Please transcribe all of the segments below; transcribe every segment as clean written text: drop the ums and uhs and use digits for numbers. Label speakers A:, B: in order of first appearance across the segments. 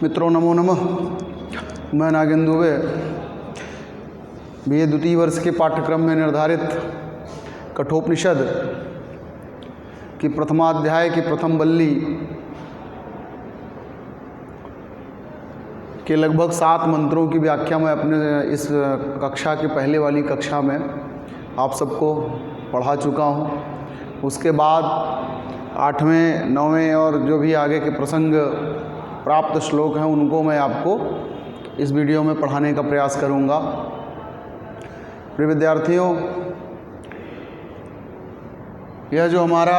A: मित्रों नमो नमः। मैं नागेंद्र दुबे BA द्वितीय वर्ष के पाठ्यक्रम में निर्धारित कठोपनिषद की प्रथमाध्याय की प्रथम वल्ली के लगभग 7 मंत्रों की व्याख्या मैं अपने इस कक्षा की पहले वाली कक्षा में आप सबको पढ़ा चुका हूँ। उसके बाद 8वें 9वें और जो भी आगे के प्रसंग प्राप्त श्लोक हैं उनको मैं आपको इस वीडियो में पढ़ाने का प्रयास करूँगा। प्रिय विद्यार्थियों, यह जो हमारा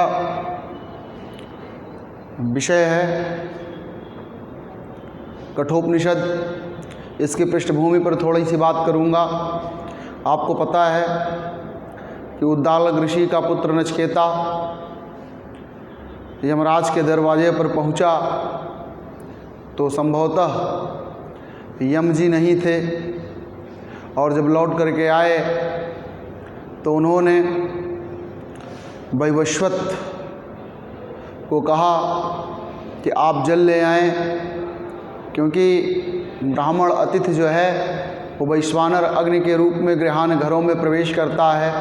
A: विषय है कठोपनिषद, इसकी पृष्ठभूमि पर थोड़ी सी बात करूँगा। आपको पता है कि उद्दालक ऋषि का पुत्र नचिकेता यमराज के दरवाजे पर पहुँचा तो संभवतः यम जी नहीं थे, और जब लौट करके आए तो उन्होंने वैवस्वत को कहा कि आप जल ले आएं, क्योंकि ब्राह्मण अतिथि जो है वो वैश्वानर अग्नि के रूप में गृहान घरों में प्रवेश करता है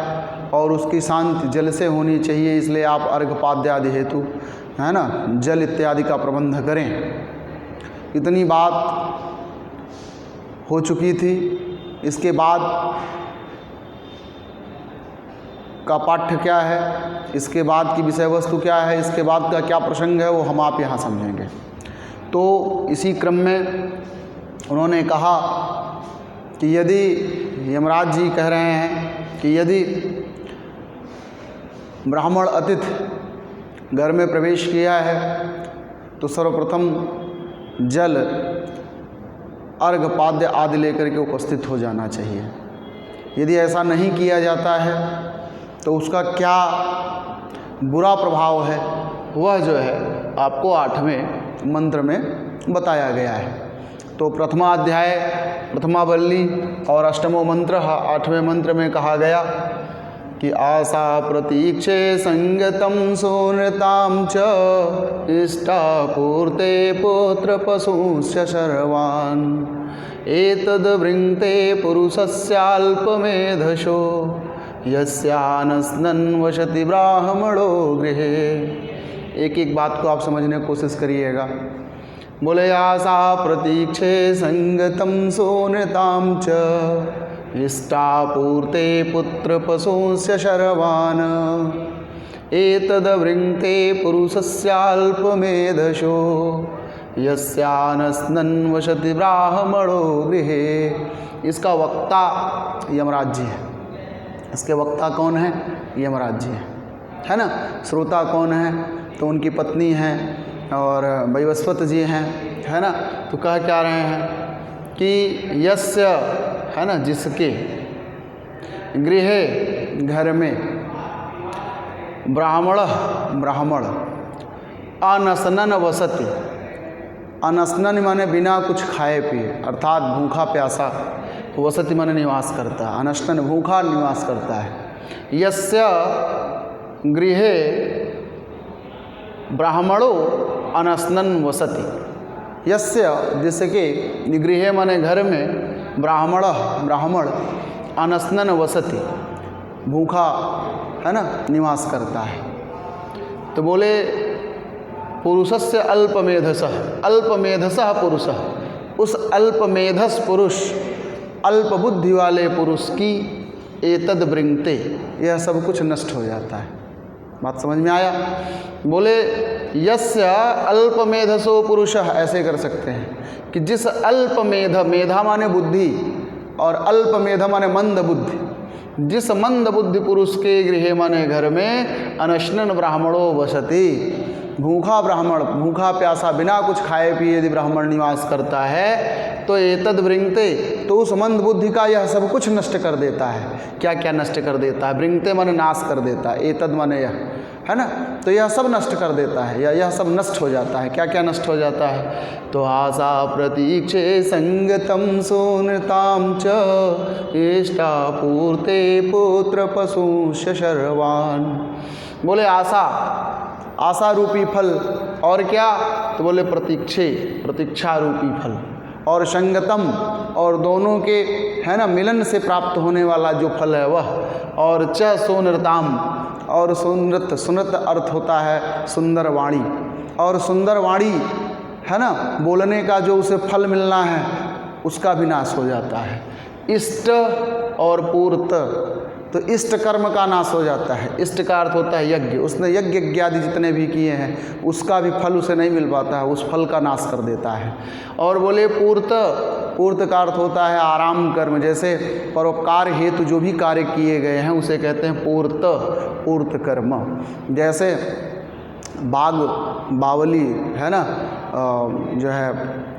A: और उसकी शांति जल से होनी चाहिए। इसलिए आप अर्घपाद्य आदि हेतु है ना जल इत्यादि का प्रबंध करें। इतनी बात हो चुकी थी। इसके बाद का पाठ्य क्या है, इसके बाद की विषय वस्तु क्या है, इसके बाद का क्या प्रसंग है, वो हम आप यहाँ समझेंगे। तो इसी क्रम में उन्होंने कहा कि यदि यमराज जी कह रहे हैं कि यदि ब्राह्मण अतिथि घर में प्रवेश किया है तो सर्वप्रथम जल अर्घपाद्य आदि लेकर के उपस्थित हो जाना चाहिए। यदि ऐसा नहीं किया जाता है तो उसका क्या बुरा प्रभाव है वह जो है आपको 8वें मंत्र में बताया गया है। तो प्रथमा अध्याय प्रथमा वल्ली और 8वां मंत्र 8वें मंत्र में कहा गया कि आशा प्रतीक्षे संगतम सोनताम च इष्टापूर्ते पुत्र पशुस्य शर्वान् एतद् वृङ्क्ते पुरुषस्याल्पमेधशो यस्यानस्नन् वसति ब्राह्मणो गृहे। एक एक बात को आप समझने की कोशिश करिएगा। बोले आशा प्रतीक्षे संगतम सोनताम च इष्टापूर्ते पुत्र पशुस्य शर्वान् एतद् वृङ्क्ते पुरुषस्याल्पमेधशो यस्यानस्नन् वसति ब्राह्मणो गृहे। इसका वक्ता यमराज जी है। इसके वक्ता कौन है? यमराज जी है ना। श्रोता कौन है? तो उनकी पत्नी हैं और वैवस्वत जी हैं, है ना। तो कह क्या रहे हैं कि यस्य है ना, जिसके गृहे घर में ब्राह्मण अनशनन वसति। अनशनन माने बिना कुछ खाए पिए, अर्थात भूखा प्यासा। वसति माने निवास करता है। अनशनन भूखा निवास करता है। यस्य गृहे ब्राह्मणो अनशनन वसति। यस्य जिसके गृहे माने घर में ब्राह्मण अनशनन वसति भूखा है ना निवास करता है। तो बोले पुरुषस्य अल्पमेधसः। अल्पमेधसः पुरुषः, उस अल्पमेधस पुरुष अल्प बुद्धि वाले पुरुष की एतद् वृङ्क्ते, यह सब कुछ नष्ट हो जाता है। बात समझ में आया? बोले यस्य अल्पमेधसो पुरुषः, ऐसे कर सकते हैं कि जिस अल्पमेध, मेधा माने बुद्धि और अल्पमेध माने मंद बुद्धि, जिस मंद बुद्धि पुरुष के गृह माने घर में अनशनन ब्राह्मणो वसति, भूखा ब्राह्मण भूखा प्यासा बिना कुछ खाए पिए यदि ब्राह्मण निवास करता है तो एतद् वृङ्क्ते, तो उस मंद बुद्धि का यह सब कुछ नष्ट कर देता है। क्या क्या नष्ट कर देता है? वृङ्क्ते माने नाश कर देता है, एतद् माने यह है ना। तो यह सब नष्ट कर देता है, यह सब नष्ट हो जाता है। क्या क्या नष्ट हो जाता है? तो आशा प्रतीक्षे संगतम सोनताम च इष्टापूर्ते पुत्र पशुस्य शर्वान्। बोले आशा, आशा रूपी फल और क्या, तो बोले प्रतीक्षा रूपी फल, और संगतम, और दोनों के है ना मिलन से प्राप्त होने वाला जो फल है वह, और च सुनृताम, और सुनृत अर्थ होता है सुंदर वाणी, और सुंदर वाणी है ना बोलने का जो उसे फल मिलना है उसका भी नाश हो जाता है। इष्ट और पूर्त, तो इष्ट कर्म का नाश हो जाता है। इष्ट का अर्थ होता है यज्ञ, उसने यज्ञ इत्यादि जितने भी किए हैं उसका भी फल उसे नहीं मिल पाता है, उस फल का नाश कर देता है। और बोले पूर्त का अर्थ होता है आराम कर्म, जैसे परोपकार हेतु जो भी कार्य किए गए हैं उसे कहते हैं पूर्त कर्म। जैसे बाग बावली है ना, जो है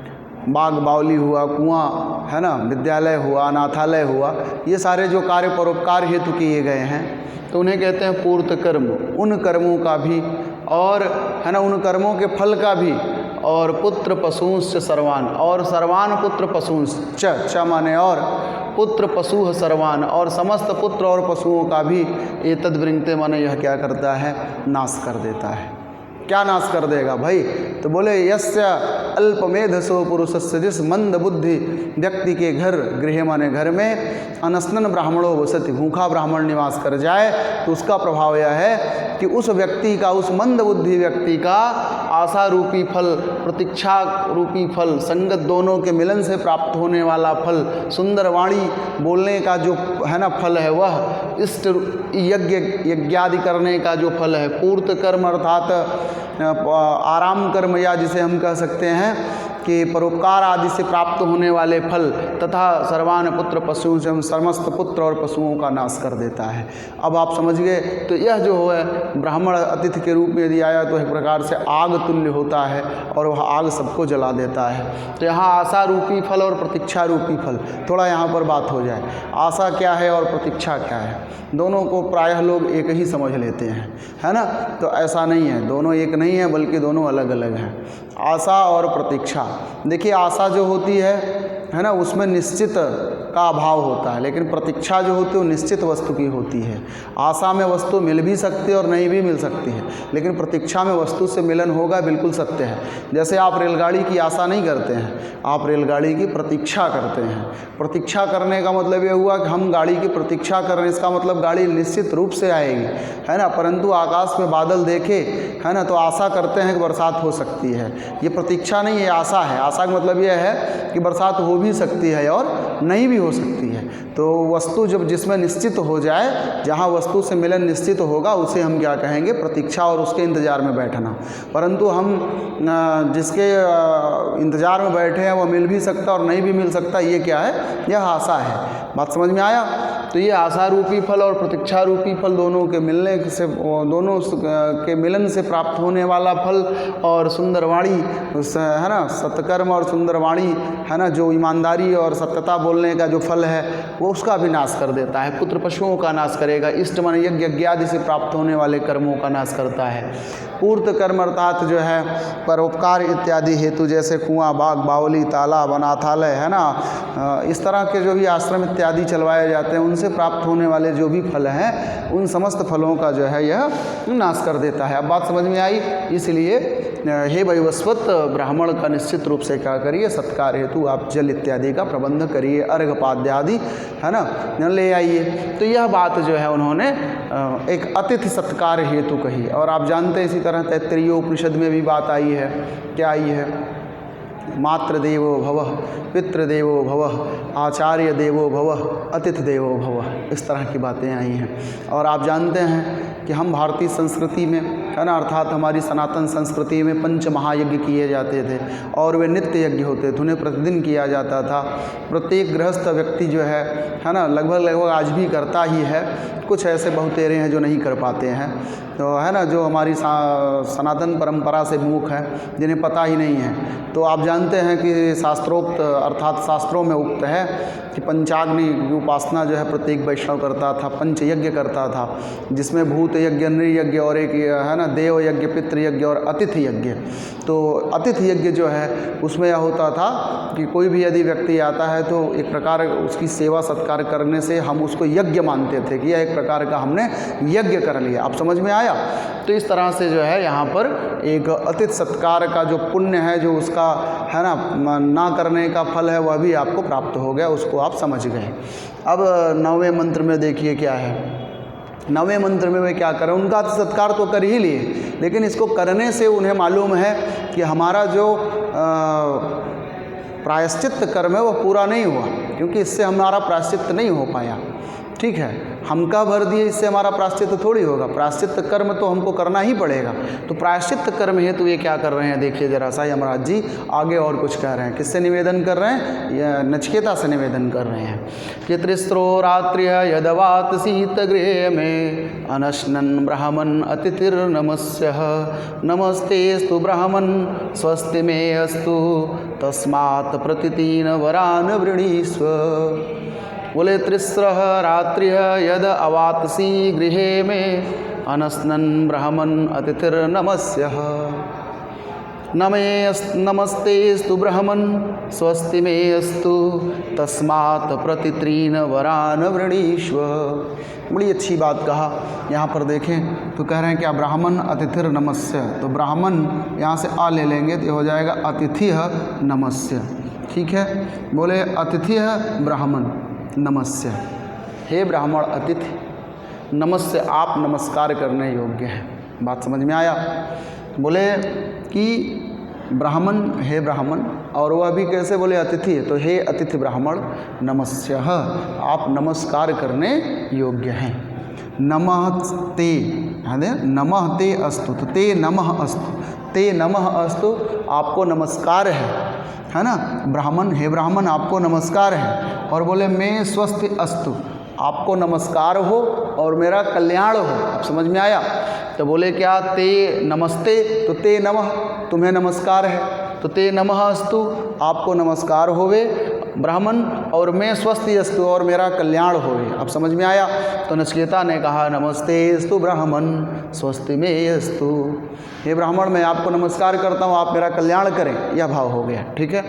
A: बाग बावली हुआ, कुआं है ना, विद्यालय हुआ, अनाथालय हुआ, ये सारे जो कार्य परोपकार हेतु किए गए हैं तो उन्हें कहते हैं पूर्त कर्म। उन कर्मों का भी और है ना उन कर्मों के फल का भी, और पुत्र पशुंश्च सर्वान, और सर्वान पुत्र पशुंश्च, च माने और, पुत्र पशु सर्वान, और समस्त पुत्र और पशुओं का भी एतद् वृंगते माने यह क्या करता है, नाश कर देता है। क्या नाश कर देगा भाई, तो बोले यस्य अल्पमेधसो पुरुषस्य, जिस मंद बुद्धि व्यक्ति के घर, गृह माने घर में, अनस्नन ब्राह्मणो वसति, भूखा ब्राह्मण निवास कर जाए तो उसका प्रभाव यह है कि उस व्यक्ति का, उस मंद बुद्धि व्यक्ति का आशा रूपी फल, प्रतीक्षा रूपी फल, संगत दोनों के मिलन से प्राप्त होने वाला फल, सुंदर वाणी बोलने का जो है ना फल है वह, इष्ट यज्ञादि करने का जो फल है, पूर्त कर्म अर्थात आराम कर्म, या जिसे हम कह सकते हैं कि परोपकार आदि से प्राप्त होने वाले फल, तथा सर्वान पुत्र पशुओं से हम समस्त पुत्र और पशुओं का नाश कर देता है। अब आप समझ गए, तो यह जो है ब्राह्मण अतिथि के रूप में यदि आया तो एक प्रकार से आग तुल्य होता है और वह आग सबको जला देता है। तो यहाँ आशा रूपी फल और प्रतीक्षा रूपी फल, थोड़ा यहाँ पर बात हो जाए, आशा क्या है और प्रतीक्षा क्या है। दोनों को प्रायः लोग एक ही समझ लेते हैं, है ना, तो ऐसा नहीं है, दोनों एक नहीं है बल्कि दोनों अलग अलग हैं। आशा और प्रतीक्षा, देखिए आशा जो होती है ना, उसमें निश्चित का अभाव होता है, लेकिन प्रतीक्षा जो होती है वो निश्चित वस्तु की होती है। आशा में वस्तु मिल भी सकती है और नहीं भी मिल सकती है, लेकिन प्रतीक्षा में वस्तु से मिलन होगा, बिल्कुल सत्य है। जैसे आप रेलगाड़ी की आशा नहीं करते हैं, आप रेलगाड़ी की प्रतीक्षा करते हैं। प्रतीक्षा करने का मतलब ये हुआ कि हम गाड़ी की प्रतीक्षा कर रहे हैं, इसका मतलब गाड़ी निश्चित रूप से आएगी, है ना, परंतु आकाश में बादल देखे है ना तो आशा करते हैं कि बरसात हो सकती है। ये प्रतीक्षा नहीं है, आशा है। आशा का मतलब यह है कि बरसात हो भी सकती है और नहीं भी हो सकती है। तो वस्तु जब जिसमें निश्चित हो जाए, जहाँ वस्तु से मिलन निश्चित होगा, उसे हम क्या कहेंगे, प्रतीक्षा, और उसके इंतज़ार में बैठना। परंतु हम जिसके इंतज़ार में बैठे हैं वो मिल भी सकता और नहीं भी मिल सकता, ये क्या है, यह आशा है। बात समझ में आया। तो ये आशा रूपी फल और प्रतीक्षा रूपी फल दोनों के मिलने से, दोनों के मिलन से प्राप्त होने वाला फल, और सुंदर वाणी है ना, सत्कर्म और सुंदर वाणी है ना, जो ईमानदारी और सत्यता बोलने का जो फल है वो उसका भी नाश कर देता है। पुत्र पशुओं का नाश करेगा। इष्ट मन यज्ञ आदि से प्राप्त होने वाले कर्मों का नाश करता है। पूर्त कर्म अर्थात जो है परोपकार इत्यादि हेतु, जैसे कुआं, बाग, बावली, तालाब, अनाथालय है ना, इस तरह के जो भी आश्रम इत्यादि चलवाए जाते हैं, उनसे प्राप्त होने वाले जो भी फल हैं, उन समस्त फलों का जो है यह नाश कर देता है। अब बात समझ में आई। इसलिए हे वैवस्वत, ब्राह्मण का निश्चित रूप से क्या करिए, सत्कार हेतु आप जल इत्यादि का प्रबंध करिए, अर्घपाद्य आदि है ना ले आइए। तो यह बात जो है उन्होंने एक अतिथि सत्कार हेतु कही। और आप जानते हैं इसी तरह तैत्तरीय उपनिषद में भी बात आई है। क्या आई है, मातृदेवो भवः, पितृदेवो भवः, आचार्य देवो भवः, अतिथि देवो भवः, इस तरह की बातें आई हैं। और आप जानते हैं कि हम भारतीय संस्कृति में है ना, अर्थात हमारी सनातन संस्कृति में पंच महायज्ञ किए जाते थे और वे नित्य यज्ञ होते थे, उन्हें प्रतिदिन किया जाता था। प्रत्येक गृहस्थ व्यक्ति जो है ना, लगभग आज भी करता ही है। कुछ ऐसे बहुतेरे हैं जो नहीं कर पाते हैं, तो है ना, जो हमारी सनातन परंपरा से विमुख है, जिन्हें पता ही नहीं है। तो आप जानते हैं कि शास्त्रोक्त अर्थात शास्त्रों में उक्त है कि पंचाग्नि की उपासना जो है प्रत्येक वैष्णव करता था, पंच यज्ञ करता था, जिसमें भूत यज्ञ, नृ यज्ञ और एक है ना ना, देव यज्ञ, पितृ यज्ञ और अतिथि यज्ञ। तो अतिथि यज्ञ जो है उसमें यह होता था कि कोई भी यदि व्यक्ति आता है तो एक प्रकार उसकी सेवा सत्कार करने से हम उसको यज्ञ मानते थे कि यह एक प्रकार का हमने यज्ञ कर लिया। आप समझ में आया? तो इस तरह से जो है यहाँ पर एक अतिथि सत्कार का जो पुण्य है, जो उसका है ना करने का फल है, वह भी आपको प्राप्त हो गया, उसको आप समझ गए। अब 9वें मंत्र में देखिए क्या है। 9वें मंत्र में वे क्या करें, उनका सत्कार तो कर ही लिए, लेकिन इसको करने से उन्हें मालूम है कि हमारा जो प्रायश्चित कर्म है वो पूरा नहीं हुआ, क्योंकि इससे हमारा प्रायश्चित नहीं हो पाया। ठीक है, हम का भर दिए, इससे हमारा प्रायश्चित थोड़ी होगा। प्रायश्चित कर्म तो हमको करना ही पड़ेगा। तो प्रायश्चित कर्म है तो ये क्या कर रहे हैं, देखिए जरा सा यमराज जी आगे और कुछ कह रहे हैं। किससे निवेदन कर रहे हैं? यह नचिकेता से निवेदन कर रहे हैं कि त्रिस्रो रात्रि यदवात शीतगृह में अनश्नन् ब्राह्मण अतिथिर्नमस्य नमस्तेस्तु ब्राह्मण स्वस्ति मे अस्तु तस्मात् प्रतितीन वरान वृणीस्व। बोले त्रिस्रः रात्रिः यद अवातसी गृहे में अनस्नन् ब्राह्मण अतिथिर्नमस्यः नमस्तेस्तु ब्राह्मण स्वस्ति मे अस्तु तस्मात् प्रतित्रीन वरान वृणीष्व। बड़ी अच्छी बात कहा। यहाँ पर देखें तो कह रहे हैं क्या, ब्राह्मण अतिथिर्नमस्य। तो ब्राह्मण यहाँ से आ ले लेंगे तो हो जाएगा अतिथिः नमस्य। ठीक है, बोले अतिथिः ब्राह्मण नमस्य, हे ब्राह्मण अतिथि नमस्य, आप नमस्कार करने योग्य हैं। बात समझ में आया? बोले कि ब्राह्मण, हे ब्राह्मण, और वह भी कैसे बोले अतिथि, तो हे अतिथि ब्राह्मण नमस्यः, आप नमस्कार करने योग्य हैं। नमः ते, नमः ते अस्तु, तो ते नमः अस्तु, ते नमः अस्तु, आपको नमस्कार है ना। ब्राह्मण, हे ब्राह्मण, आपको नमस्कार है। और बोले मैं स्वस्थ अस्तु, आपको नमस्कार हो और मेरा कल्याण हो। आप समझ में आया? तो बोले क्या, ते नमस्ते, तो ते नमः, तुम्हें नमस्कार है, तो ते नमः अस्तु, आपको नमस्कार होवे ब्राह्मण, और मैं स्वस्थ अस्तु, और मेरा कल्याण होवे। अब समझ में आया? तो नचिकेता ने कहा नमस्ते अस्तु ब्राह्मण स्वस्ति में अस्तु, हे ब्राह्मण मैं आपको नमस्कार करता हूँ, आप मेरा कल्याण करें, यह भाव हो गया। ठीक है,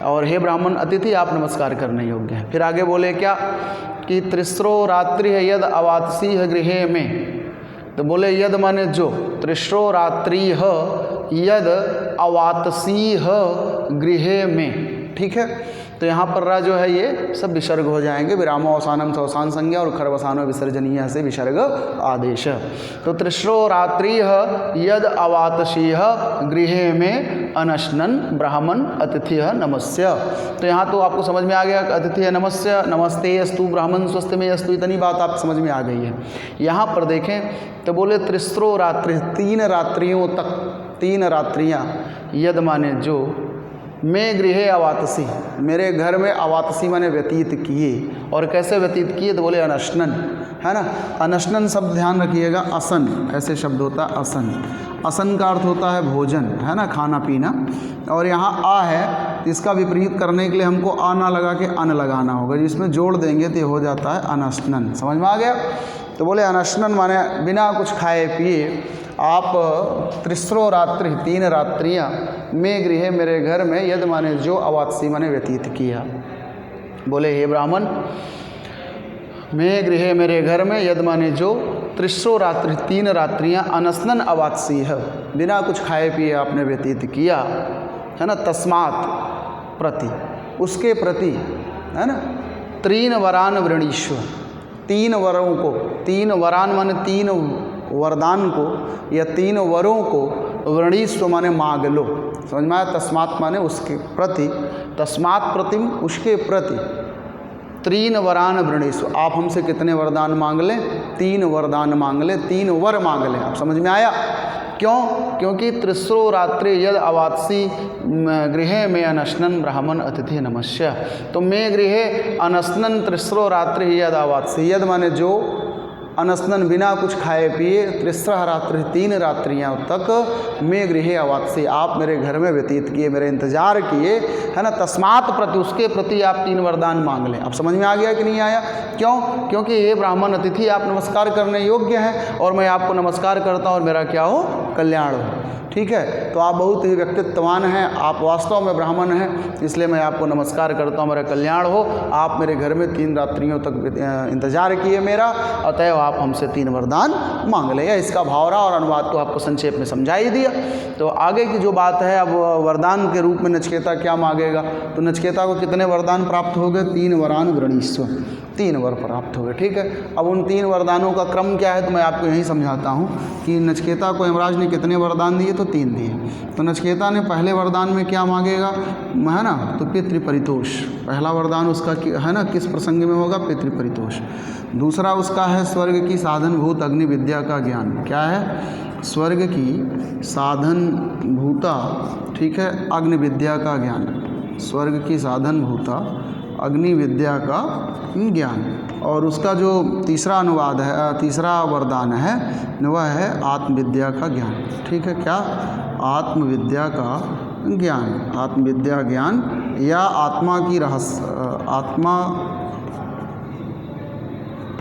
A: और हे ब्राह्मण अतिथि आप नमस्कार करने योग्य हैं। फिर आगे बोले क्या कि त्रिस्रो रात्रि है यद अवातसी गृह में। तो बोले यद माने जो, त्रिस्रो रात्रि यद अवातसी गृह में। ठीक है, तो यहाँ पर जो है ये सब विसर्ग हो जाएंगे, विरामो अवसानम से अवसान संज्ञा और खरवसानो विसर्जनीय से विसर्ग आदेश। तो त्रिस्रो रात्रि यद अवातसी गृह में अनश्नन् ब्राह्मण अतिथि नमस्य। तो यहाँ तो आपको समझ में आ गया, अतिथि नमस्य, नमस्ते अस्तु ब्राह्मण स्वस्ति में अस्तु, इतनी बात आप समझ में आ गई है। यहाँ पर देखें तो बोले त्रिस्रो रात्रि, 3 रात्रियों तक, 3 रात्रियाँ, यद माने जो, मैं गृहे अवातसी, मेरे घर में अवातसी माने व्यतीत किए। और कैसे व्यतीत किए, तो बोले अनश्नन, है ना। अनश्नन शब्द ध्यान रखिएगा, असन ऐसे शब्द होता है, असन। असन का अर्थ होता है भोजन, है ना, खाना पीना। और यहाँ आ है, इसका विपरीत करने के लिए हमको आ ना लगा के अन लगाना होगा, जिसमें जोड़ देंगे तो हो जाता है अनश्नन। समझ में आ गया? तो बोले अनश्नन माने बिना कुछ खाए पिए आप त्रिस्रो रात्रि, 3 रात्रियाँ मैं गृह, मेरे घर में, यद माने जो, अवातसी माने व्यतीत किया। बोले हे ब्राह्मण मैं गृह, मेरे घर में, यद माने जो, त्रिस्रो रात्रि, 3 रात्रियाँ अनस्नन अवातसी है, बिना कुछ खाए पिए आपने व्यतीत किया, है ना। तस्मात् प्रति, उसके प्रति, है ना, 3 वरान वृणीष्व, 3 वरों को, 3 वरान माने 3 वरदान को या 3 वरों को, वृणीस्व माने मांग लो। समझ में आया? तस्मात् माने उसके प्रति, तस्मात् प्रतिम, उसके प्रति, 3 वरान वृणीस्व, आप हमसे कितने वरदान मांग लें? 3 वरदान मांग लें, 3 वर मांग लें। आप समझ में आया? क्यों? क्योंकि त्रिस्रो रात्रि यद अवातसी गृह में अनश्नन् ब्राह्मण अतिथि नमस्य। तो मैं गृह अनश्नन् त्रिस्रो रात्रि यद अवातसी, यद माने जो, अनस्नन बिना कुछ खाए पिए 3 रात्रि 3 रात्रियाँ तक मैं गृहे अवात्से आप मेरे घर में व्यतीत किए, मेरे इंतजार किए, है ना। तस्मात् प्रति उसके प्रति आप 3 वरदान मांग लें। अब समझ में आ गया कि नहीं आया? क्यों? क्योंकि ये ब्राह्मण अतिथि आप नमस्कार करने योग्य हैं और मैं आपको नमस्कार करता हूँ और मेरा क्या हो? कल्याण हो। ठीक है, तो आप बहुत ही व्यक्तित्ववान हैं, आप वास्तव में ब्राह्मण हैं, इसलिए मैं आपको नमस्कार करता हूँ, मेरा कल्याण हो। आप मेरे घर में 3 रात्रियों तक इंतजार किए मेरा, अतएव आप हमसे 3 वरदान मांग लें। इसका भावरा और अनुवाद तो आपको संक्षेप में समझा ही दिया। तो आगे की जो बात है, अब वरदान के रूप में नचिकेता क्या मांगेगा? तो नचिकेता को कितने वरदान प्राप्त हो गए? 3 वरान वृणीस्व, 3 वर प्राप्त हो गए। ठीक है, अब उन 3 वरदानों का क्रम क्या है तो मैं आपको यही समझाता हूँ कि नचिकेता को यमराज ने कितने वरदान दिए? तो 3 दिए। तो नचिकेता ने पहले वरदान में क्या मांगेगा, है ना? तो पितृपरितोष, पहला वरदान उसका है ना, किस प्रसंग में होगा? पितृपरितोष। दूसरा उसका है स्वर्ग की साधनभूत अग्नि विद्या का ज्ञान। क्या है? स्वर्ग की साधन भूता, ठीक है, अग्नि विद्या का ज्ञान। स्वर्ग की साधन भूता अग्नि विद्या का ज्ञान। और उसका जो तीसरा अनुवाद है, तीसरा वरदान है, वह है आत्मविद्या का ज्ञान। ठीक है, क्या? आत्मविद्या का ज्ञान, आत्मविद्या ज्ञान या आत्मा की रहस्य, आत्मा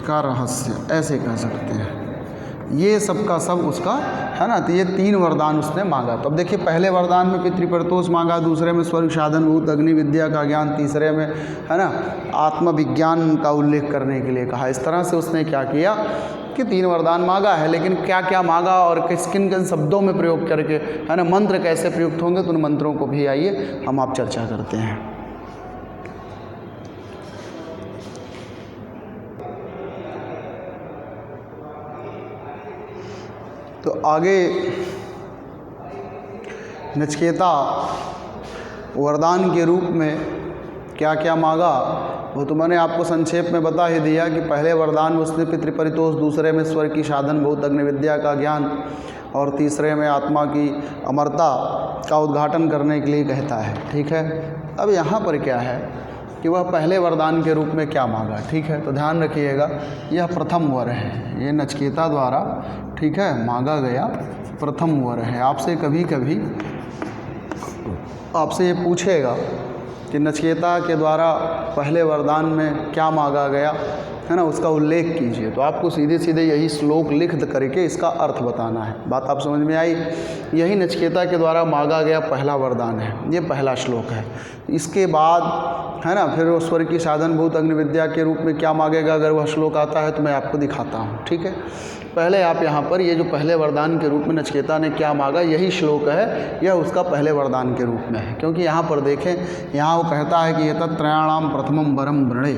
A: का रहस्य ऐसे कह सकते हैं। ये सब का सब उसका है ना। तो ये 3 वरदान उसने मांगा। तो अब देखिए, पहले वरदान में पितृपरितोष मांगा, दूसरे में स्वर्ग साधनभूत अग्नि विद्या का ज्ञान, तीसरे में है ना आत्मविज्ञान का उल्लेख करने के लिए कहा। इस तरह से उसने क्या किया कि 3 वरदान मांगा है, लेकिन क्या क्या मांगा और किन किन शब्दों में प्रयोग करके, है ना, मंत्र कैसे प्रयुक्त होंगे, तो उन मंत्रों को भी आइए हम आप चर्चा करते हैं। तो आगे नचिकेता वरदान के रूप में क्या क्या मांगा वो तो मैंने आपको संक्षेप में बता ही दिया कि पहले वरदान में उसने पितृपरितोष, दूसरे में स्वर्ग की साधन भूत अग्नि विद्या का ज्ञान और तीसरे में आत्मा की अमरता का उद्घाटन करने के लिए कहता है। ठीक है, अब यहाँ पर क्या है कि वह पहले वरदान के रूप में क्या मांगा। ठीक है, तो ध्यान रखिएगा, यह प्रथम वर है, ये नचिकेता द्वारा, ठीक है, मांगा गया प्रथम वर है। आपसे कभी कभी आपसे ये पूछेगा कि नचिकेता के द्वारा पहले वरदान में क्या मांगा गया, है ना, उसका उल्लेख कीजिए। तो आपको सीधे सीधे यही श्लोक लिख करके इसका अर्थ बताना है। बात आप समझ में आई? यही नचिकेता के द्वारा मांगा गया पहला वरदान है, ये पहला श्लोक है। इसके बाद है ना फिर वो स्वर्ग की साधनभूत अग्नि विद्या के रूप में क्या मांगेगा, अगर वह श्लोक आता है तो मैं आपको दिखाता हूँ। ठीक है, पहले आप यहाँ पर ये जो पहले वरदान के रूप में नचिकेता ने क्या मांगा, यही श्लोक है, यह उसका पहले वरदान के रूप में है। क्योंकि यहाँ पर देखें, यहाँ वो कहता है कि एतत् त्रयाणाम प्रथमम वरम वृणे,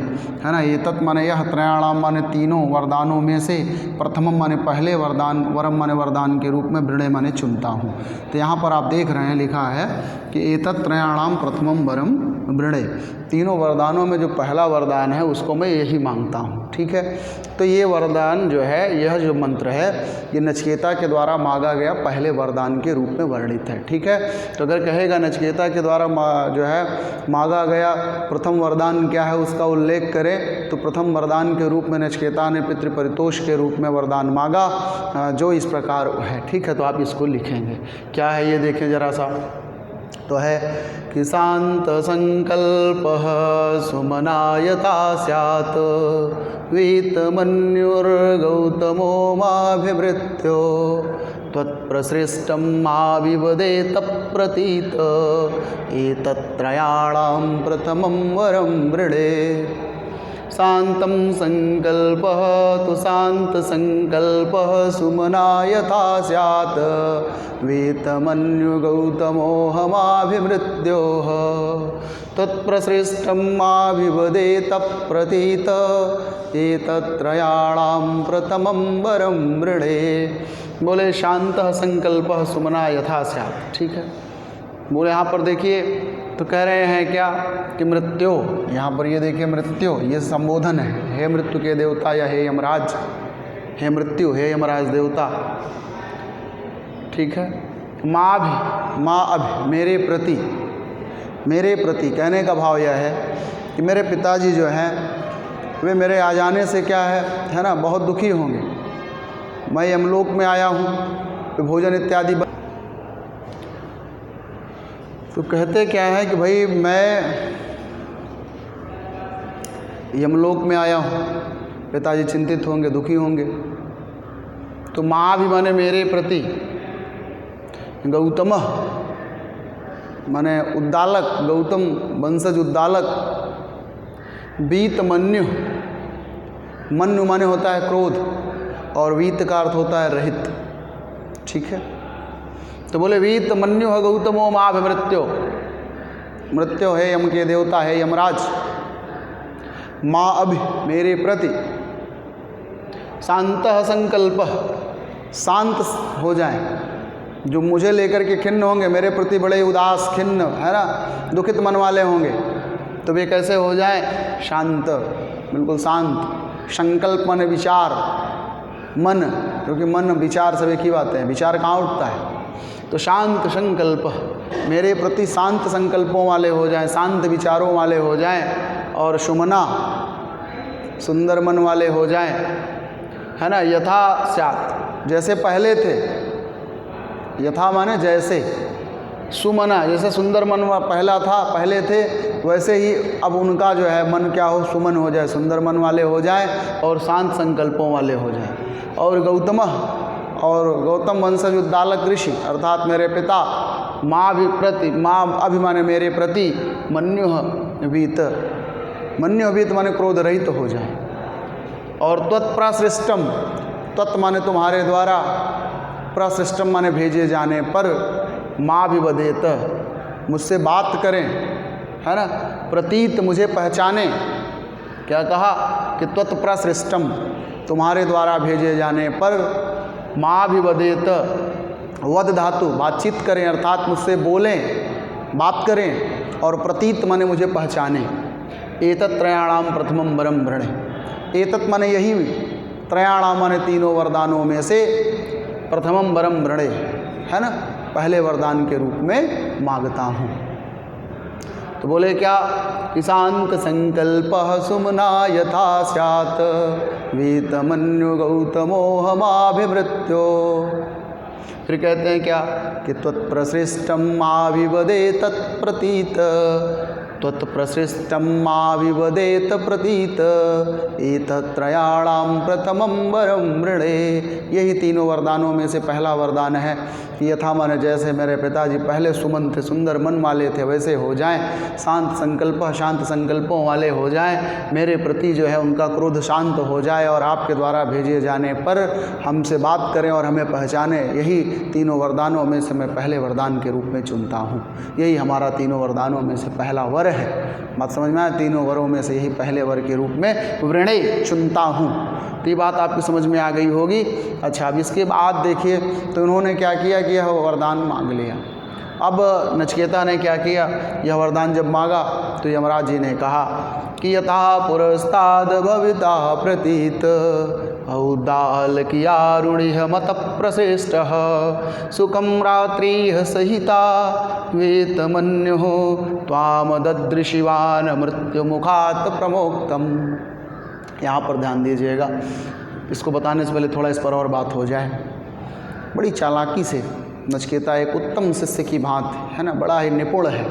A: है ना। एतत् माने यह, त्रयाणाम माने तीनों वरदानों में से, प्रथमम माने पहले वरदान, वरम माने वरदान के रूप में, वृणे माने चुनता हूँ। तो यहाँ पर आप देख रहे हैं लिखा है कि एतत् त्रयाणाम प्रथमम वरम वृणे, तीनों वरदानों में जो पहला वरदान है उसको मैं यही मांगता हूँ। ठीक है, तो ये वरदान जो है, यह जो मंत्र है, ये नचिकेता के द्वारा मांगा गया पहले वरदान के रूप में वर्णित है। ठीक है, तो अगर कहेगा नचिकेता के द्वारा जो है मांगा गया प्रथम वरदान क्या है उसका उल्लेख करें, तो प्रथम वरदान के रूप में नचिकेता ने पितृपरितोष के रूप में वरदान मांगा, जो इस प्रकार है। ठीक है, तो आप इसको लिखेंगे। क्या है ये देखें जरा सा, तो है कि शांत संकल्पः सुमनायता स्यात् वीतमन्युर्गौतमो माभिवृत्यो त्वत्प्रसृष्टं मा विवदेत प्रतीत एतत्त्रयाणां प्रथमं वरं वृणे। शांतं संकल्पः तु शान्तसंकल्पः सुमना यथा स्यात् वेतमन्युगौतमोऽहमाभिमृत्योः तत्प्रसृष्टं मा विवदेत प्रतीत एतत्त्रयाणां प्रथमं वरं वृणे। बोले शांतः संकल्पः सुमना यथा स्यात्। ठीक है, बोले यहाँ पर देखिए तो कह रहे हैं क्या कि मृत्यो, यहाँ पर ये देखिए मृत्यो, ये संबोधन है, हे मृत्यु के देवता या हे यमराज, हे मृत्यु, हे यमराज देवता। ठीक है, माँ भी, माँ अभी, मेरे प्रति, मेरे प्रति कहने का भाव यह है कि मेरे पिताजी जो हैं वे मेरे आ जाने से क्या है ना, बहुत दुखी होंगे। मैं यमलोक में आया हूँ तो भोजन इत्यादि तो कहते क्या है कि भाई मैं यमलोक में आया हूँ, पिताजी चिंतित होंगे, दुखी होंगे। तो माँ भी माने मेरे प्रति, गौतम माने उद्दालक, गौतम वंशज उद्दालक, वीत मन्यु, मन्यु माने होता है क्रोध और वीत का अर्थ होता है रहित, ठीक है। तो बोले वीत मन्यु है गौतमो माभिमृत्यो, मृत्यो है यम के देवता है यमराज, माँ अभि मेरे प्रति, शांत संकल्प, शांत हो जाएं, जो मुझे लेकर के खिन्न होंगे, मेरे प्रति बड़े उदास खिन्न है ना, दुखित मन वाले होंगे, तो वे कैसे हो जाएं, शांत, बिल्कुल शांत। संकल्प माने विचार, मन, क्योंकि मन विचार सब एक ही बात है, विचार कहाँ उठता है। तो शांत संकल्प, मेरे प्रति शांत संकल्पों वाले हो जाएं, शांत विचारों वाले हो जाएं, और सुमना, सुंदर मन वाले हो जाएं, है ना। यथा स्यात्, जैसे पहले थे, यथा माने जैसे, सुमना जैसे सुंदर मन पहला था, पहले थे, वैसे ही अब उनका जो है मन क्या हो, सुमन हो जाए, सुंदर मन वाले हो जाए और शांत संकल्पों वाले हो जाए। और गौतम, और गौतम वंशज उद्दालक ऋषि अर्थात मेरे पिता, माँ भी प्रति, माँ अभिमाने मेरे प्रति, मन्युः वीत, मन्युः वीत माने क्रोध रहित हो जाए। और त्वत्प्रसृष्टम, त्वत् माने तुम्हारे द्वारा, प्रसृष्टम माने भेजे जाने पर, माँ भी वदेत, मुझसे बात करें, है ना, प्रतीत मुझे पहचाने। क्या कहा कि त्वत्प्रसृष्टम, तुम्हारे द्वारा भेजे जाने पर, माँ भी वदेत, वद धातु बातचीत करें, अर्थात मुझसे बोलें, बात करें, और प्रतीत माने मुझे पहचाने। एतत् त्रयाणाम प्रथमम वरम वृणे, एतत् माने यही, त्रयाणाम माने तीनों वरदानों में से, प्रथमम वरम वृणे, है ना, पहले वरदान के रूप में मांगता हूँ। तो बोले क्या कि शांत संकल्प सुमना यथा स्यात्, वीतमन्यु गौतमो हमाभिमृत्यो। फिर कहते हैं क्या कि त्वत्प्रसृष्टम आविवदेत तत्प्रतीत, त्वत्प्रसृष्टम आविवदेत प्रतीत, एतत्त्रयाणाम प्रथमं वरम वृणे। यही तीनों वरदानों में से पहला वरदान है कि यथा माने जैसे मेरे पिताजी पहले सुमन थे, सुंदर मन वाले थे, वैसे हो जाएं, शांत संकल्प, शांत संकल्पों वाले हो जाएं, मेरे प्रति जो है उनका क्रोध शांत हो जाए, और आपके द्वारा भेजे जाने पर हमसे बात करें और हमें पहचाने। यही तीनों वरदानों में से मैं पहले वरदान के रूप में चुनता हूँ। यही हमारा तीनों वरदानों में से पहला वर है। बात समझ में आया, तीनों वरों में से यही पहले वर के रूप में वृणे चुनता हूँ। तो ये बात आपकी समझ में आ गई होगी। अच्छा, अब इसके बाद देखिए तो उन्होंने क्या किया कि यह वरदान मांग लिया। अब नचिकेता ने क्या किया, यह वरदान जब मांगा तो यमराज जी ने कहा कि यथा पुरस्ताद भविता प्रतीत, औदालकियारुणिह मत प्रशिष्ट, सुखम रात्रिः सहिता वेतमन्युः त्वाम ददृशिवान मृत्युमुखात् प्रमोक्तम। यहाँ पर ध्यान दीजिएगा, इसको बताने से पहले थोड़ा इस पर और बात हो जाए। बड़ी चालाकी से नचिकेता एक उत्तम शिष्य की भांति, है ना, बड़ा ही निपुण है,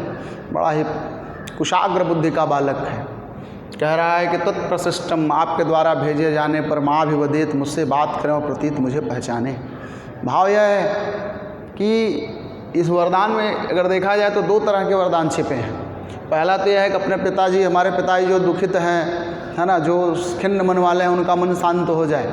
A: बड़ा ही कुशाग्र बुद्धि का बालक है। कह रहा है कि तत्प्रशिष्टम, आपके द्वारा भेजे जाने पर माँ भी वदेत, मुझसे बात करें और प्रतीत मुझे पहचाने। भाव यह है कि इस वरदान में अगर देखा जाए तो दो तरह के वरदान छिपे हैं। पहला तो यह है कि अपने पिताजी, हमारे पिताजी जो दुखित हैं, है ना, जो खिन्न मन वाले हैं, उनका मन शांत हो जाए।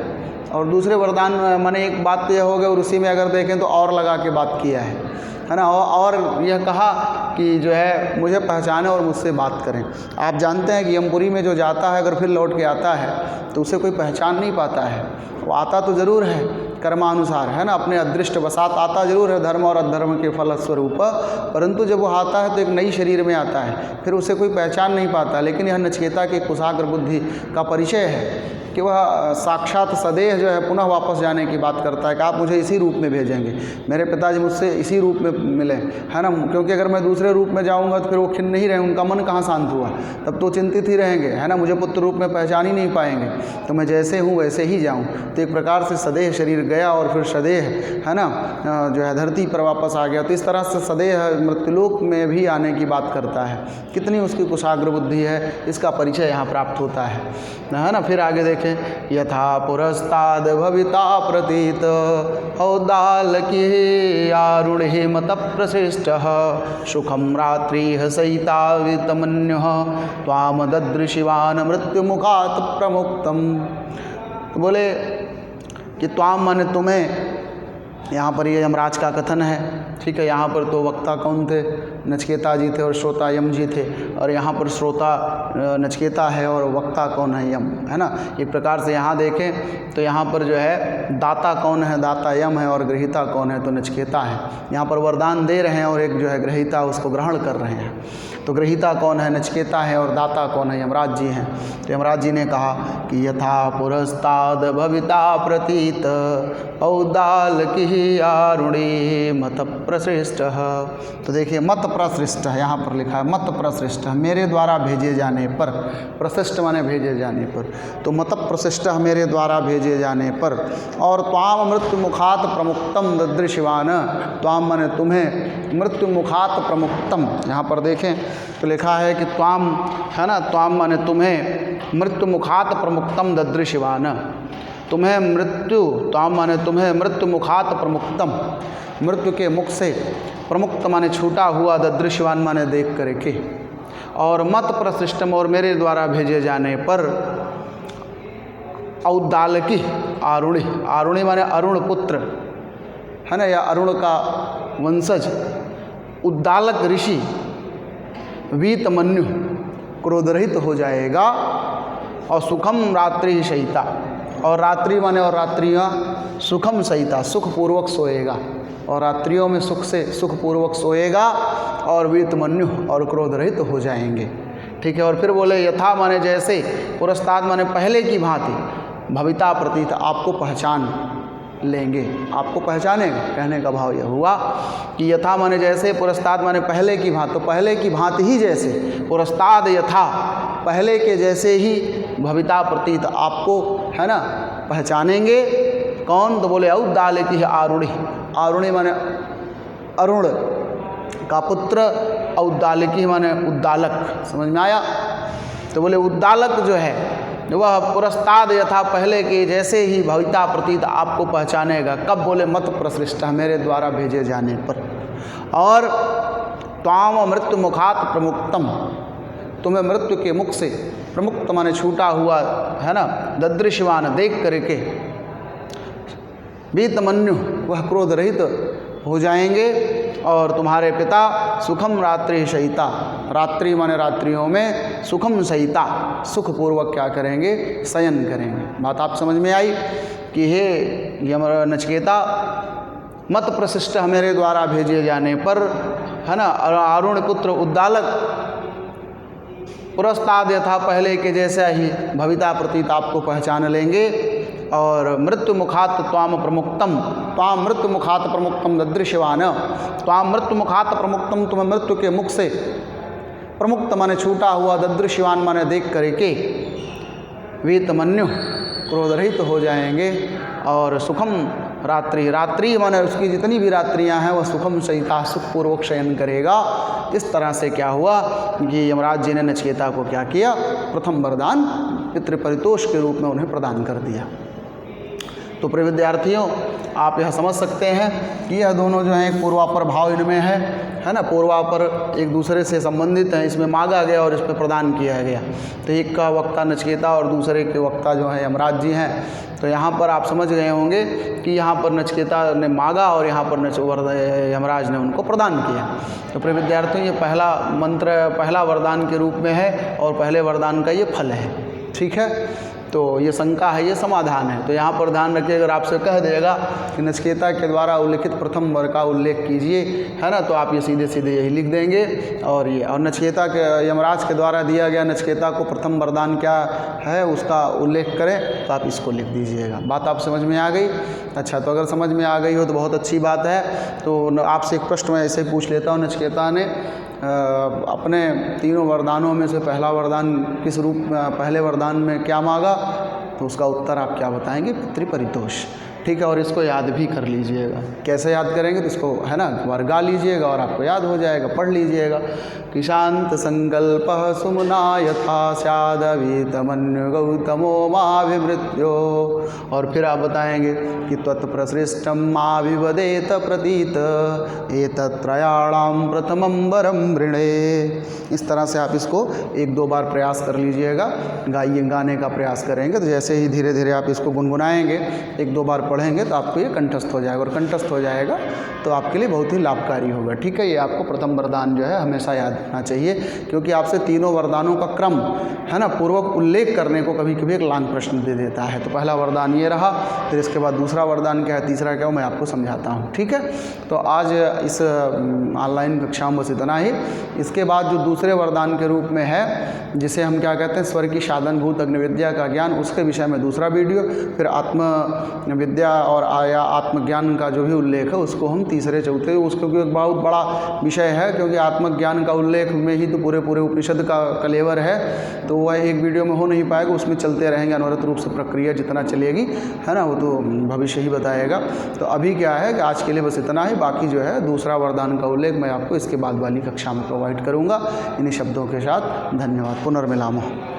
A: और दूसरे वरदान माने एक बात तो यह हो गया, और उसी में अगर देखें तो और लगा के बात किया है ना, और यह कहा कि जो है मुझे पहचाने और मुझसे बात करें। आप जानते हैं कि यमपुरी में जो जाता है अगर फिर लौट के आता है तो उसे कोई पहचान नहीं पाता है। वो आता तो ज़रूर है कर्मानुसार, है ना, अपने अदृष्ट वसात आता ज़रूर है, धर्म और अधर्म के फलस्वरूप, परंतु जब वो आता है तो एक नई शरीर में आता है, फिर उसे कोई पहचान नहीं पाता। लेकिन यह नचिकेता की कुशाग्र बुद्धि का परिचय है कि वह साक्षात सदेह जो है पुनः वापस जाने की बात करता है कि आप मुझे इसी रूप में भेजेंगे, मेरे पिताजी मुझसे इसी रूप में मिले, है ना, क्योंकि अगर मैं दूसरे रूप में जाऊंगा तो फिर वो खिन्न नहीं रहेंगे, उनका मन कहाँ शांत हुआ, तब तो चिंतित ही रहेंगे, है ना, मुझे पुत्र रूप में पहचान ही नहीं पाएंगे, तो मैं जैसे हूँ वैसे ही जाऊँ। तो एक प्रकार से सदेह शरीर गया और फिर सदेह, है ना, जो है धरती पर वापस आ गया। तो इस तरह से सदेह मृत्युलोक में भी आने की बात करता है। कितनी उसकी कुशाग्र बुद्धि है, इसका परिचय यहाँ प्राप्त होता है ना। फिर आगे देखें, यथा पुरस्ताद भविता प्रतीत औदालकी आरुणे मत प्रशिष्ट सुखम रात्रि सहिता वितमन्युः त्वाम ददृशिवान मृत्युमुखात् प्रमुक्तम। तो बोले कि त्वाम माने तुम्हें, यहाँ पर ये यमराज का कथन है, ठीक है। यहाँ पर तो वक्ता कौन थे, नचिकेता जी थे और श्रोता यम जी थे, और यहाँ पर श्रोता नचिकेता है और वक्ता कौन है, यम, है ना। एक प्रकार से यहाँ देखें तो यहाँ पर जो है दाता कौन है, दाता यम है और ग्रहीता कौन है, तो नचिकेता है। यहाँ पर वरदान दे रहे हैं और एक जो है ग्रहीता उसको ग्रहण कर रहे हैं। तो ग्रहीता कौन है, नचिकेता है, और दाता कौन है, यमराज जी हैं। तो यमराज जी ने कहा कि यथा पुरस्ताद भविता प्रतीत औदालकी आरुणे मत प्रशिष्ट। तो देखिए मत प्रशिष्ट है, यहाँ पर लिखा है मत प्रशिष्ट, मेरे द्वारा भेजे जाने पर, प्रशिष्ट माने भेजे जाने पर, तो मत प्रशिष्ट मेरे द्वारा भेजे जाने पर, और त्वाम मृत्यु मुखात प्रमुक्तम ददृशिवान, त्वाम माने तुम्हें, मृत्यु मुखात प्रमुक्तम, यहाँ पर देखें तो लिखा है कि त्वाम, है ना, त्वाम माने तुम्हें, मृत्यु मुखात प्रमुक्तम ददृशिवान, तुम्हें मृत्यु, त्वाम माने तुम्हें मृत्यु मुखात प्रमुक्तम, मृत्यु के मुख से, प्रमुक्त माने छूटा हुआ, ददृश्यवान माने देख करके, और मत प्रशिष्टम और मेरे द्वारा भेजे जाने पर, औदालकी आरुणि, आरुणि माने अरुण पुत्र, है ना, या अरुण का वंशज, उद्दालक ऋषि वीतमन्यु क्रोधरहित हो जाएगा, और सुखम रात्रि सहिता, और रात्रि माने और रात्रियाँ सुखम सहिता, सुखपूर्वक सोएगा, और रात्रियों में सुख से सुखपूर्वक सोएगा, और वीतमन्यु और क्रोध रहित हो जाएंगे, ठीक है। और फिर बोले यथा माने जैसे, पुरस्ताद माने पहले की भांति, भविता प्रतीत आपको पहचान लेंगे, आपको पहचानेगा। कहने का भाव यह हुआ कि यथा माने जैसे, पुरस्ताद माने पहले की भांति, तो पहले की भांति ही जैसे, पुरस्ताद यथा पहले के जैसे ही, भविता प्रतीत आपको, है ना, पहचानेंगे। कौन, तो बोले औदालकी है आरुणि, आरुणि माने अरुण का पुत्र, औदालकी माने उद्दालक, समझ में आया। तो बोले उद्दालक जो है वह पुरस्ताद यथा पहले के जैसे ही भविता प्रतीत आपको पहचानेगा। कब, बोले मत प्रशिष्ट मेरे द्वारा भेजे जाने पर, और त्वाम मृत्यु मुखात प्रमुक्तम, तुम्हें मृत्यु के मुख से, प्रमुक्त माने छूटा हुआ, है ना, ददृश्यवान देख करके, वीतमन्यु वह क्रोध रहित हो जाएंगे, और तुम्हारे पिता सुखम रात्रि सहिता, रात्रि माने रात्रियों में, सुखम सहिता सुखपूर्वक क्या करेंगे, शयन करेंगे। बात आप समझ में आई कि हे यम नचिकेता, मत प्रशिष्ट मेरे द्वारा भेजे जाने पर, है ना, अरुण पुत्र उद्दालक, पुरस्ताद यथा पहले के जैसा ही भविता प्रतीत आपको पहचान लेंगे, और मृत्यु मुखात त्वाम प्रमुक्तम, त्वाम मृत्यु मुखात प्रमुक्तम ददृश्यवान, त्वाम मृत्यु मुखात प्रमुक्तम, तुम्हें मृत्यु के मुख से, प्रमुक्त माने छूटा हुआ, ददृश्यवान माने देख करके, वीतमन्यु क्रोधरहित हो जाएंगे, और सुखम रात्रि, रात्रि माने उसकी जितनी भी रात्रियां हैं वह सुखम सहिता सुखपूर्वक शयन करेगा। इस तरह से क्या हुआ कि यमराज जी ने नचिकेता को क्या किया, प्रथम वरदान पितृपरितोष के रूप में उन्हें प्रदान कर दिया। तो प्रिय विद्यार्थियों, आप यह समझ सकते हैं कि यह दोनों जो हैं एक पूर्वापर भाव इनमें है ना, पूर्वापर एक दूसरे से संबंधित हैं, इसमें मांगा गया और इस पर प्रदान किया गया। तो एक का वक्ता नचिकेता और दूसरे के वक्ता जो है यमराज जी हैं। तो यहाँ पर आप समझ गए होंगे कि यहाँ पर नचिकेता ने मांगा और यहाँ पर यमराज ने उनको प्रदान किया। तो प्रिय विद्यार्थियों, ये पहला मंत्र पहला वरदान के रूप में है और पहले वरदान का ये फल है, ठीक है। तो ये शंका है, ये समाधान है। तो यहाँ पर ध्यान रखिए, अगर आपसे कह देगा कि नचिकेता के द्वारा उल्लिखित प्रथम वर का उल्लेख कीजिए, है ना, तो आप ये सीधे सीधे यही लिख देंगे। और ये और नचिकेता के यमराज के द्वारा दिया गया नचिकेता को प्रथम वरदान क्या है उसका उल्लेख करें, तो आप इसको लिख दीजिएगा। बात आप समझ में आ गई? अच्छा, तो अगर समझ में आ गई हो तो बहुत अच्छी बात है। तो आपसे एक प्रश्न मैं ऐसे पूछ लेता हूँ, नचिकेता ने अपने तीनों वरदानों में से पहला वरदान किस रूप में, पहले वरदान में क्या मांगा? तो उसका उत्तर आप क्या बताएंगे? पितृपरितोष। ठीक है, और इसको याद भी कर लीजिएगा। कैसे याद करेंगे? तो इसको, है ना, एक बार गा लीजिएगा और आपको याद हो जाएगा, पढ़ लीजिएगा कि शांत संकल्प सुमना यथा स्यादवीतमन्यु गौतमो माभिमृत्यो। और फिर आप बताएंगे कि त्वत्प्रसृष्टम माभिवदेत प्रतीत एतत्त्रयाणां प्रथमं वरं वृणे। इस तरह से आप इसको एक दो बार प्रयास कर लीजिएगा, गाने का प्रयास करेंगे तो जैसे ही धीरे धीरे आप इसको गुनगुनाएंगे, एक दो बार पढ़ेंगे तो आपको ये कंठस्थ हो जाएगा, और कंठस्थ हो जाएगा तो आपके लिए बहुत ही लाभकारी होगा। ठीक है, ये आपको प्रथम वरदान जो है हमेशा याद रखना चाहिए, क्योंकि आपसे तीनों वरदानों का क्रम, है ना, पूर्वक उल्लेख करने को कभी कभी एक लांग प्रश्न दे देता है। तो पहला वरदान ये रहा, फिर इसके बाद दूसरा वरदान क्या है, तीसरा क्या हो, मैं आपको समझाता हूँ। ठीक है, तो आज इस ऑनलाइन कक्षा में बस इतना ही। इसके बाद जो दूसरे वरदान के रूप में है, जिसे हम क्या कहते हैं, स्वर्ग की साधनभूत अग्निविद्या का ज्ञान, उसके विषय में दूसरा वीडियो, फिर आत्मविद्या और आया आत्मज्ञान का जो भी उल्लेख है उसको हम तीसरे चौथे, उसको एक बहुत बड़ा विषय है, क्योंकि आत्मज्ञान का उल्लेख में ही तो पूरे उपनिषद का कलेवर है। तो वह एक वीडियो में हो नहीं पाएगा, उसमें चलते रहेंगे अनवरत रूप से, प्रक्रिया जितना चलेगी, है ना, वो तो भविष्य ही बताएगा। तो अभी क्या है कि आज के लिए बस इतना ही। बाकी जो है दूसरा वरदान का उल्लेख मैं आपको इसके बाद वाली कक्षा में प्रोवाइड करूँगा। इन्हीं शब्दों के साथ धन्यवाद। पुनर्मिलामः।